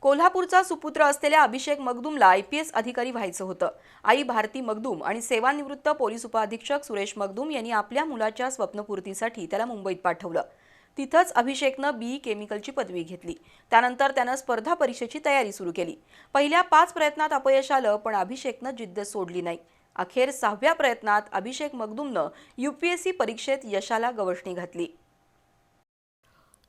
कोल्हापूरचा सुपुत्र असलेल्या अभिषेक मगदुमला IPS अधिकारी व्हायचं होतं। आई भारती मगदुम आणि सेवानिवृत्त पोलीस उपअधीक्षक सुरेश मगदुम यांनी आपल्या मुलाच्या स्वप्नपूर्तीसाठी त्याला मुंबईत पाठवलं। तिथंच अभिषेकनं BE केमिकलची पदवी घेतली। त्यानंतर त्यानं स्पर्धा परीक्षेची तयारी सुरू केली। पहिल्या 5 प्रयत्नात अपयश आलं, पण अभिषेकनं जिद्द सोडली नाही। अखेर 6व्या प्रयत्नात अभिषेक मगदुमनं UPSC परीक्षेत यशाला गवसणी घातली।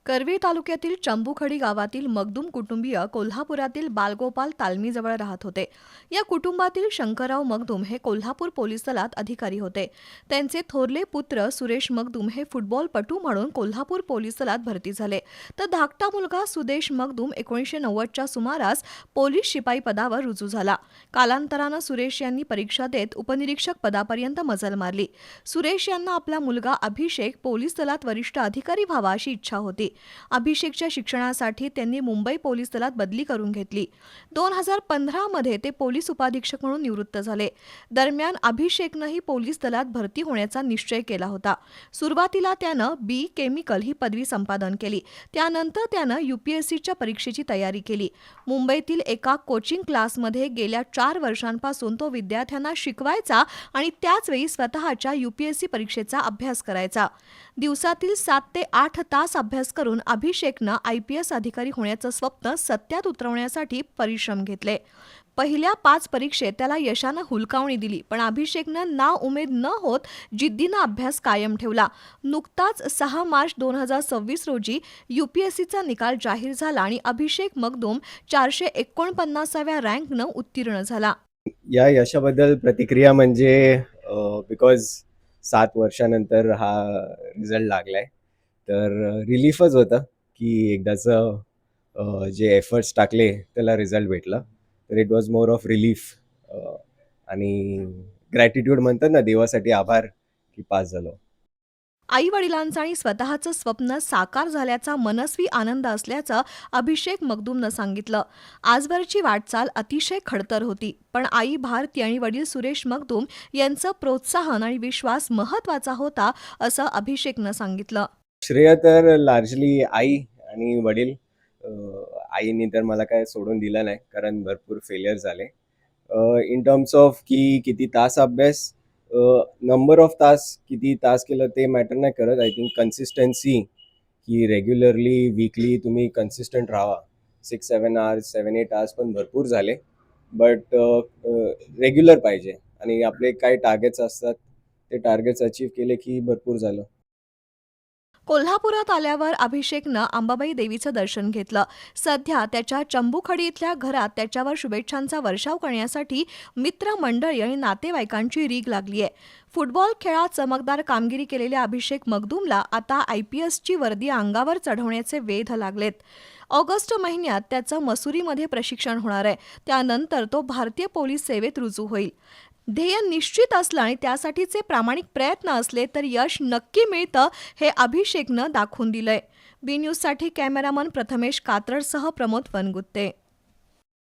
करवीर तालुक्यातील चंबुखडी गावातील मगदुम कुटुंबीय कोल्हापुरातील बालगोपाल तालमीजवळ राहत होते। या कुटुंबातील शंकरराव मगदुम हे कोल्हापूर पोलीस दलात अधिकारी होते। त्यांचे थोरले पुत्र सुरेश मगदुम हे फुटबॉलपटू म्हणून कोल्हापूर पोलीस दलात भरती झाले, तर धाकटा मुलगा सुदेश मगदुम 1990च्या सुमारास पोलीस शिपाई पदावर रुजू झाला। कालांतरानं सुरेश यांनी परीक्षा देत उपनिरीक्षक पदापर्यंत मजल मारली। सुरेश यांना आपला मुलगा अभिषेक पोलीस दलात वरिष्ठ अधिकारी व्हावा अशी इच्छा होती। अभिषेकच्या शिक्षणासाठी त्यांनी मुंबई पोलीस दलात बदली करून घेतली। 2015 मध्ये ते पोलीस उपाधीक्षक म्हणून निवृत्त झाले। दरम्यान अभिषेकनंही पोलीस दलात भरती होण्याचा निश्चय केला होता। सुरुवातीला त्यानं BE केमिकल ही पदवी संपादन केली। त्यानंतर त्यानं UPSCच्या परीक्षेची तयारी केली। मुंबईतील एका कोचिंग क्लासमध्ये गेल्या 4 वर्षांपासून तो विद्यार्थ्यांना शिकवायचा आणि त्याच वेळी स्वतःच्या UPSC परीक्षेचा अभ्यास करायचा। दिवसातील 7 ते 8 तास अभ्यास करून अभिषेकनं IPS अधिकारी होण्याचं स्वप्न सत्यात उतरवण्यासाठी परिश्रम घेतले। पहिल्या 5 परीक्षेत त्याला यशानं हुलकावणी दिली, पण अभिषेकनं नाउमेद न होत जिद्दीनं अभ्यास कायम ठेवला। नुकताच 6 मार्च 2026 रोजी UPSCचा निकाल जाहीर झाला आणि अभिषेक मगदुम 449व्या रँकनं उत्तीर्ण झाला। या यशाबद्दल प्रतिक्रिया म्हणजे बिकॉज 7 वर्षानंतर हा रिझल्ट लागलाय, तर रिलीफच होतं की एकदाचं जे एफर्ट्स टाकले त्याला रिझल्ट भेटला। तर it was more of relief आणि ग्रॅटिट्यूड म्हणतात ना, देवासाठी आभार की पास झालो। आई वडिलांचं आणि स्वतःचं स्वप्न साकार झाल्याचा मनस्वी आनंद असल्याचं अभिषेक मगदुमनं सांगितलं। आजवरची वाटचाल अतिशय खडतर होती, पण आई भारती आणि वडील सुरेश मगदुम यांचं प्रोत्साहन आणि विश्वास महत्त्वाचा होता, असं अभिषेकनं सांगितलं। श्रेय तर लार्जली आई आणि वडील। आईने तर मला काय सोडून दिलं नाही, कारण भरपूर फेलियर झाले। इन टर्म्स ऑफ की किती तास अभ्यास, नंबर ऑफ तास किती तास केलं ते मॅटर नाही करत। आय थिंक कन्सिस्टन्सी की रेग्युलरली वीकली तुम्ही कन्सिस्टंट राहा। 6-7 आवर्स 7-8 आवर्स पण भरपूर झाले, बट रेग्युलर पाहिजे आणि आपले काही टार्गेट्स असतात ते टार्गेट्स अचीव केले की भरपूर झालं। कोल्हापुरात आल्यावर अभिषेकनं अंबाबाई देवीचं दर्शन घेतलं। सध्या त्याच्या चंबुखडी इथल्या घरात त्याच्यावर शुभेच्छांचा वर्षाव करण्यासाठी मित्रमंडळी आणि नातेवाईकांची रीघ लागली आहे। फुटबॉल खेळात चमकदार कामगिरी केलेल्या अभिषेक मगदुमला आता IPSची वर्दी अंगावर चढवण्याचे वेध लागलेत। ऑगस्ट महिन्यात त्याचं मसुरीमध्ये प्रशिक्षण होणार आहे। त्यानंतर तो भारतीय पोलीस सेवेत रुजू होईल। ध्येय निश्चित असलं आणि त्यासाठीचे प्रामाणिक प्रयत्न असले तर यश नक्की मिळतं, हे अभिषेकनं दाखवून दिलंय। BNewजसाठी कॅमेरामन प्रथमेश कात्रडसह प्रमोद वनगुत्ते।